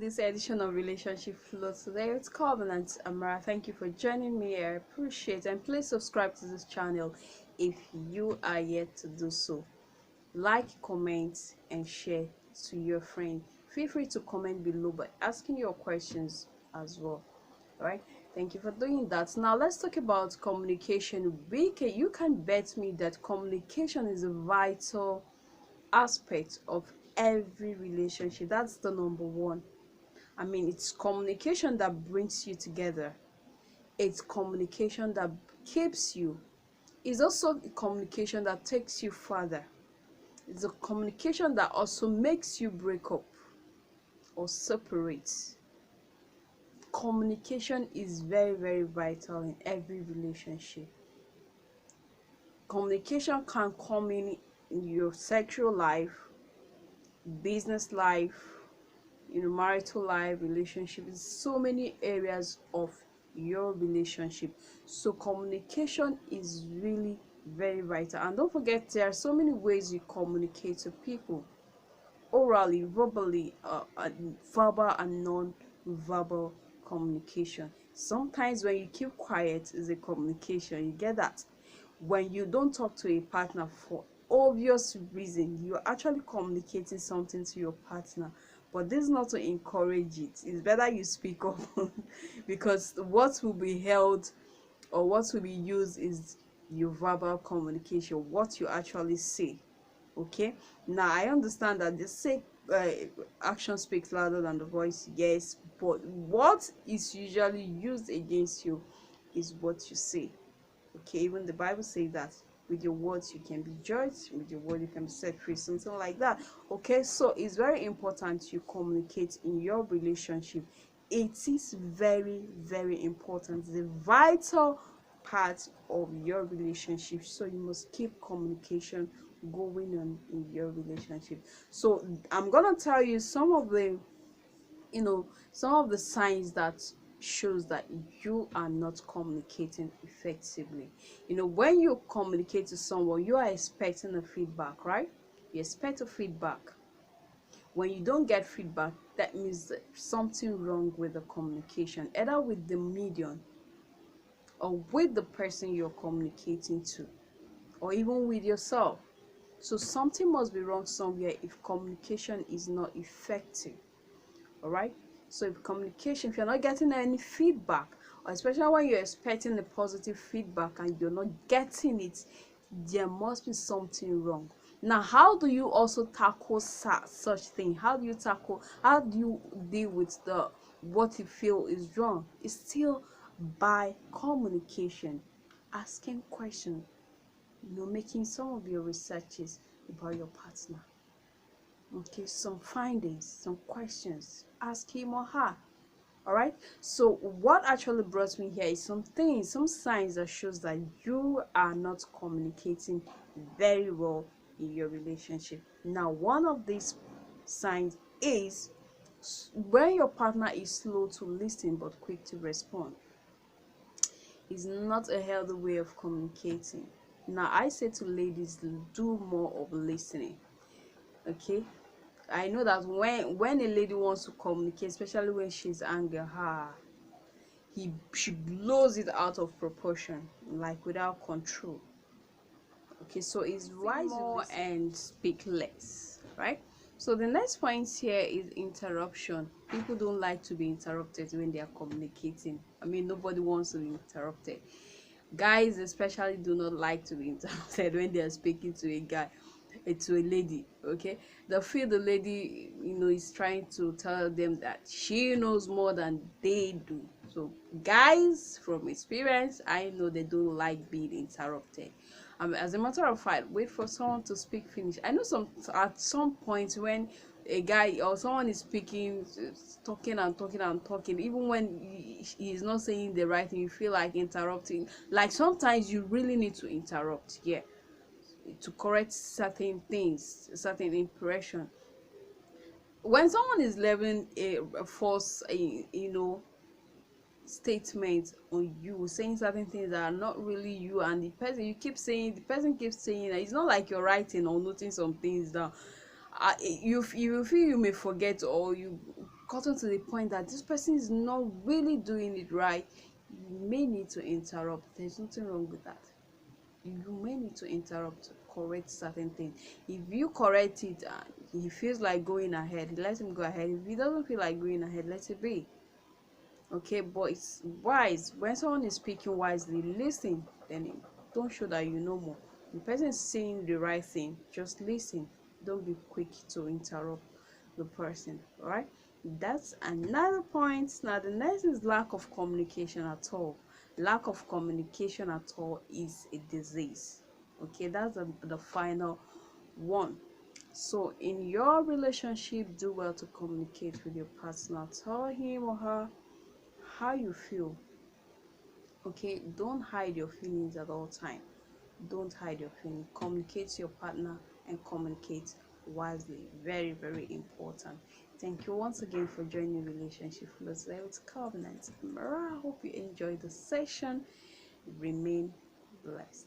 this edition of Relationship Flow. Today it's Covenant Amara. Thank you for joining me. I appreciate it. And please subscribe to this channel if you are yet to do so. Like, comment, and share to your friend. Feel free to comment below by asking your questions as well. Alright, thank you for doing that. Now let's talk about communication. You can bet me that communication is a vital aspect of every relationship. That's the number one. I mean, it's communication that brings you together, it's communication that keeps you, it's also communication that takes you further, it's a communication that also makes you break up or separate. Communication is very, very vital in every relationship. Communication can come in your sexual life, business life, marital life, relationship, so many areas of your relationship. So communication is really very vital. And don't forget, there are so many ways you communicate to people: orally, verbally, verbal and non-verbal communication. Sometimes when you keep quiet is a communication. You get that? When you don't talk to a partner for obvious reason, you're actually communicating something to your partner. But this is not to encourage it. It's better you speak up because what will be held or what will be used is your verbal communication, what you actually say. Okay, now I understand that they say action speaks louder than the voice, yes, but what is usually used against you is what you say. Okay, even the Bible says that with your words you can be judged, with your word you can be set free, something like that. Okay, so it's very important you communicate in your relationship. It is very, very important. It's a vital part of your relationship, so you must keep communication going on in your relationship. So I'm gonna tell you some of the signs that shows that you are not communicating effectively. When you communicate to someone, you are expecting a feedback, right? You expect a feedback. When you don't get feedback, that means that something wrong with the communication, either with the medium or with the person you're communicating to, or even with yourself. So something must be wrong somewhere if communication is not effective. All right, so if you're not getting any feedback, or especially when you're expecting a positive feedback and you're not getting it, there must be something wrong. Now, how do you also tackle such thing? How do you deal with the what you feel is wrong? It's still by communication, asking questions, making some of your researches about your partner. Okay, some findings, some questions, ask him or her. All right, so what actually brought me here is some signs that shows that you are not communicating very well in your relationship. Now, one of these signs is when your partner is slow to listen but quick to respond. Is not a healthy way of communicating. Now, I say to ladies, do more of listening. Okay, I know that when a lady wants to communicate, especially when she's angry, she blows it out of proportion, like without control. Okay, so it's wise more and speak less, right? So the next point here is interruption. People don't like to be interrupted when they are communicating. I mean, nobody wants to be interrupted. Guys especially do not like to be interrupted when they are speaking to a guy, to a lady. Okay, they feel the lady is trying to tell them that she knows more than they do. So guys, from experience, I know they don't like being interrupted. As a matter of fact, wait for someone to speak finish. I know at some point when a guy or someone is speaking, talking and talking and talking, even when he's not saying the right thing, you feel like interrupting. Like sometimes you really need to interrupt, yeah, to correct certain things, certain impression. When someone is leaving a false statement on you, saying certain things that are not really you, and the person keeps saying that it's not like you're writing or noting some things down. you feel you may forget, or you gotten to the point that this person is not really doing it right, you may need to interrupt. There's nothing wrong with that. You may need to interrupt to correct certain things. If you correct it and he feels like going ahead, let him go ahead. If he doesn't feel like going ahead, let it be. Okay, but it's wise when someone is speaking wisely, listen. Then don't show that you know more. The person is saying the right thing, just listen. Don't be quick to interrupt the person. All right, that's another point. Now the next is lack of communication at all. Lack of communication at all is a disease. Okay, that's the final one. So in your relationship, do well to communicate with your partner. Tell him or her how you feel. Okay, don't hide your feelings at all time. Don't hide your feelings. Communicate to your partner and communicate wisely. Very, very important. Thank you once again for joining Relationship Flows with Covenant. I hope you enjoyed the session. Remain blessed.